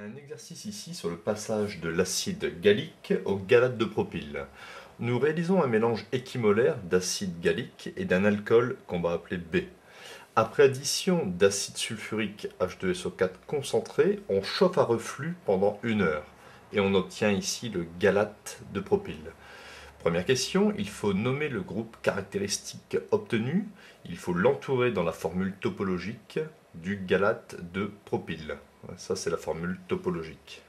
Un exercice ici sur le passage de l'acide gallique au galate de propyle. Nous réalisons un mélange équimolaire d'acide gallique et d'un alcool qu'on va appeler B. Après addition d'acide sulfurique H2SO4 concentré, on chauffe à reflux pendant 1 heure et on obtient ici le galate de propyle. Première question, il faut nommer le groupe caractéristique obtenu, il faut l'entourer dans la formule topologique du galate de propyle. Ça, c'est la formule topologique.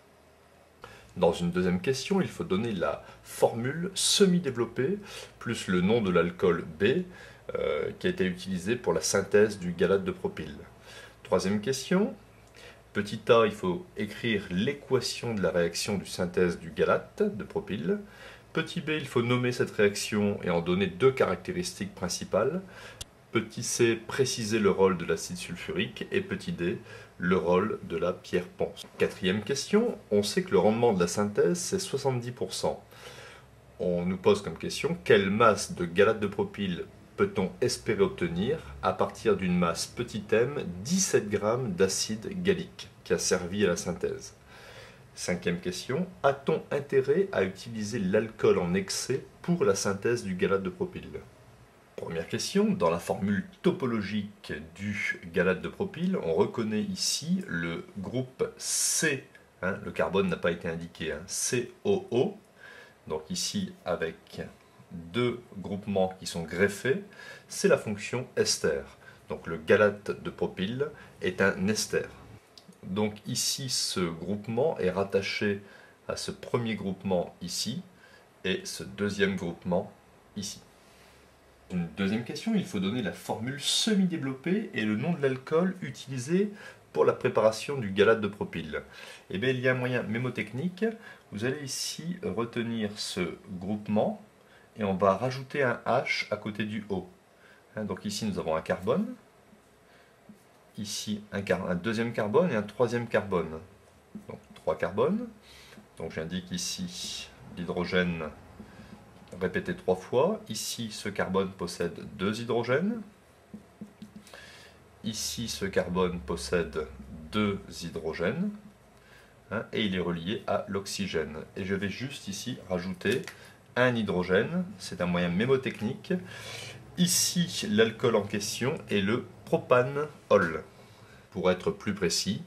Dans une deuxième question, il faut donner la formule semi-développée plus le nom de l'alcool B qui a été utilisé pour la synthèse du galate de propyle. Troisième question, petit a, il faut écrire l'équation de la réaction de synthèse du galate de propyle. Petit b, il faut nommer cette réaction et en donner 2 caractéristiques principales. Petit c, préciser le rôle de l'acide sulfurique. Et petit d, le rôle de la pierre ponce. Quatrième question, on sait que le rendement de la synthèse, c'est 70%. On nous pose comme question, quelle masse de galate de propyle peut-on espérer obtenir à partir d'une masse petit m 17 g d'acide gallique qui a servi à la synthèse? Cinquième question, a-t-on intérêt à utiliser l'alcool en excès pour la synthèse du galate de propyle? Première question, dans la formule topologique du galate de propyle, on reconnaît ici le groupe C, le carbone n'a pas été indiqué, COO, donc ici avec 2 groupements qui sont greffés, c'est la fonction ester. Donc le galate de propyle est un ester. Donc ici, ce groupement est rattaché à ce premier groupement ici et ce deuxième groupement ici. Une deuxième question, il faut donner la formule semi-développée et le nom de l'alcool utilisé pour la préparation du galate de propyle. Eh bien, il y a un moyen mémotechnique. Vous allez ici retenir ce groupement et on va rajouter un H à côté du O. Donc ici, nous avons un carbone. Ici un deuxième carbone et un troisième carbone. Donc 3 carbones. Donc j'indique ici l'hydrogène répété 3 fois. Ici ce carbone possède 2 hydrogènes. Ici ce carbone possède 2 hydrogènes. Et il est relié à l'oxygène. Et je vais juste ici rajouter un hydrogène. C'est un moyen mémotechnique. Ici l'alcool en question est le propanol. Pour être plus précis,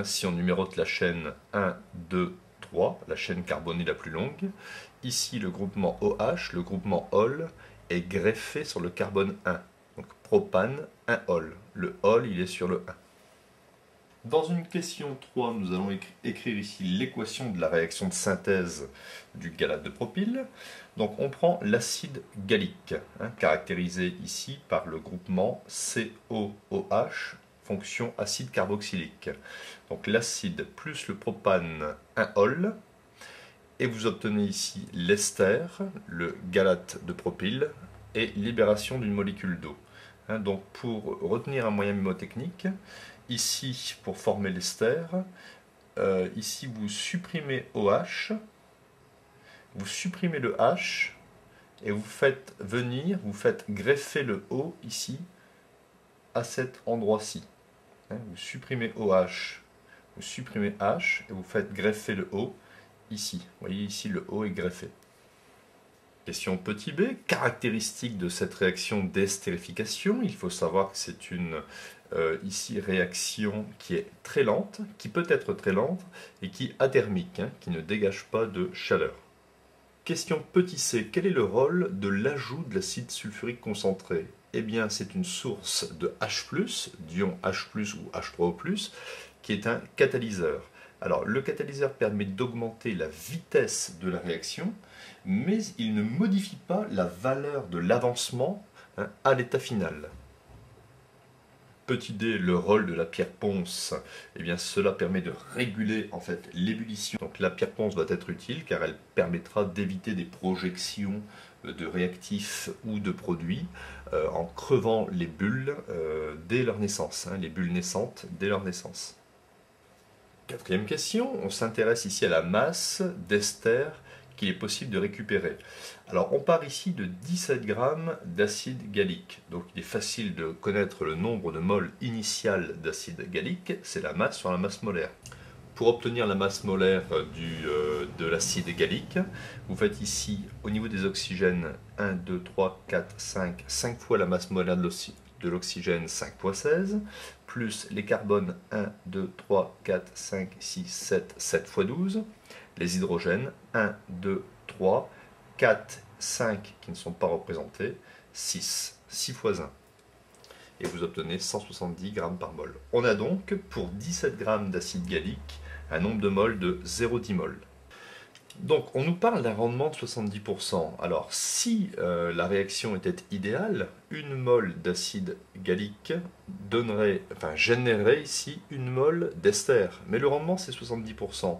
si on numérote la chaîne 1, 2, 3, la chaîne carbonée la plus longue, ici le groupement OH, le groupement OL, est greffé sur le carbone 1. Donc propane, 1 OL. Le OL, il est sur le 1. Dans une question 3, nous allons écrire ici l'équation de la réaction de synthèse du galate de propyle. Donc on prend l'acide gallique, caractérisé ici par le groupement COOH, fonction acide carboxylique. Donc l'acide plus le propane 1-ol, et vous obtenez ici l'ester, le galate de propyle, et libération d'une molécule d'eau. Donc pour retenir un moyen mémotechnique, ici pour former l'ester, ici vous supprimez OH, vous supprimez le H, et vous faites greffer le O ici, à cet endroit-ci. Vous supprimez OH, vous supprimez H, et vous faites greffer le O ici. Vous voyez ici le O est greffé. Question petit b, caractéristique de cette réaction d'estérification, il faut savoir que c'est une ici réaction qui est très lente, qui peut être très lente, et qui est athermique, qui ne dégage pas de chaleur. Question petit c, quel est le rôle de l'ajout de l'acide sulfurique concentré? Eh bien, c'est une source de H+, d'ion H+, ou H3O+, qui est un catalyseur. Alors, le catalyseur permet d'augmenter la vitesse de la réaction, mais il ne modifie pas la valeur de l'avancement à l'état final. Petit d, le rôle de la pierre ponce, eh bien cela permet de réguler en fait l'ébullition. Donc la pierre ponce va être utile car elle permettra d'éviter des projections de réactifs ou de produits en crevant les bulles dès leur naissance, les bulles naissantes dès leur naissance. Quatrième question, on s'intéresse ici à la masse d'ester qu'il est possible de récupérer. Alors on part ici de 17 g d'acide gallique, donc il est facile de connaître le nombre de moles initial d'acide gallique, c'est la masse sur la masse molaire. Pour obtenir la masse molaire de l'acide gallique, vous faites ici, au niveau des oxygènes, 1, 2, 3, 4, 5 fois la masse molaire de l'oxygène, 5 fois 16, plus les carbones, 1, 2, 3, 4, 5, 6, 7 fois 12, les hydrogènes, 1, 2, 3, 4, 5 qui ne sont pas représentés, 6 fois 1. Et vous obtenez 170 grammes par mol. On a donc, pour 17 grammes d'acide gallique, un nombre de moles de 0,10 mol. Donc on nous parle d'un rendement de 70%. Alors si la réaction était idéale, une mole d'acide gallique générerait ici une mole d'ester. Mais le rendement c'est 70%.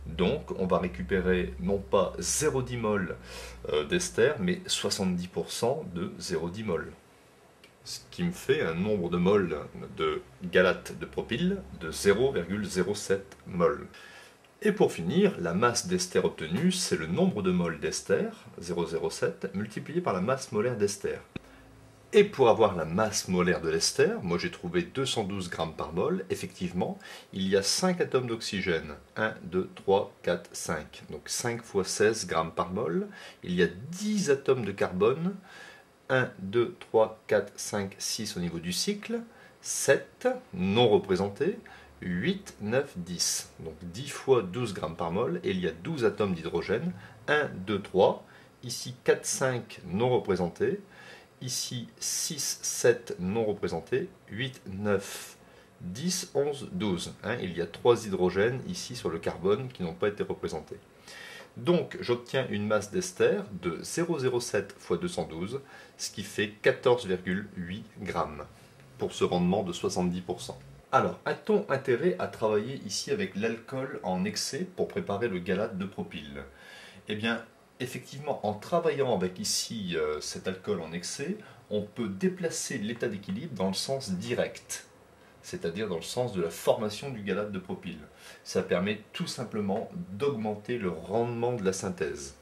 Donc on va récupérer non pas 0,10 mol d'ester, mais 70% de 0,10 mol. Ce qui me fait un nombre de moles de galate de propyle de 0,07 mol. Et pour finir, la masse d'ester obtenue, c'est le nombre de moles d'ester, 0,07, multiplié par la masse molaire d'ester. Et pour avoir la masse molaire de l'ester, moi j'ai trouvé 212 grammes par mol. Effectivement, il y a 5 atomes d'oxygène. 1, 2, 3, 4, 5. Donc 5 fois 16 grammes par mol. Il y a 10 atomes de carbone. 1, 2, 3, 4, 5, 6 au niveau du cycle. 7 non représentés. 8, 9, 10. Donc 10 fois 12 grammes par mol. Et il y a 12 atomes d'hydrogène. 1, 2, 3. Ici 4, 5 non représentés. Ici 6, 7 non représentés, 8, 9, 10, 11, 12. Il y a 3 hydrogènes ici sur le carbone qui n'ont pas été représentés. Donc j'obtiens une masse d'ester de 0,07 fois 212, ce qui fait 14,8 grammes pour ce rendement de 70%. Alors, a-t-on intérêt à travailler ici avec l'alcool en excès pour préparer le galate de propyle? Eh bien, effectivement, en travaillant avec ici cet alcool en excès, on peut déplacer l'état d'équilibre dans le sens direct, c'est-à-dire dans le sens de la formation du galate de propyle. Ça permet tout simplement d'augmenter le rendement de la synthèse.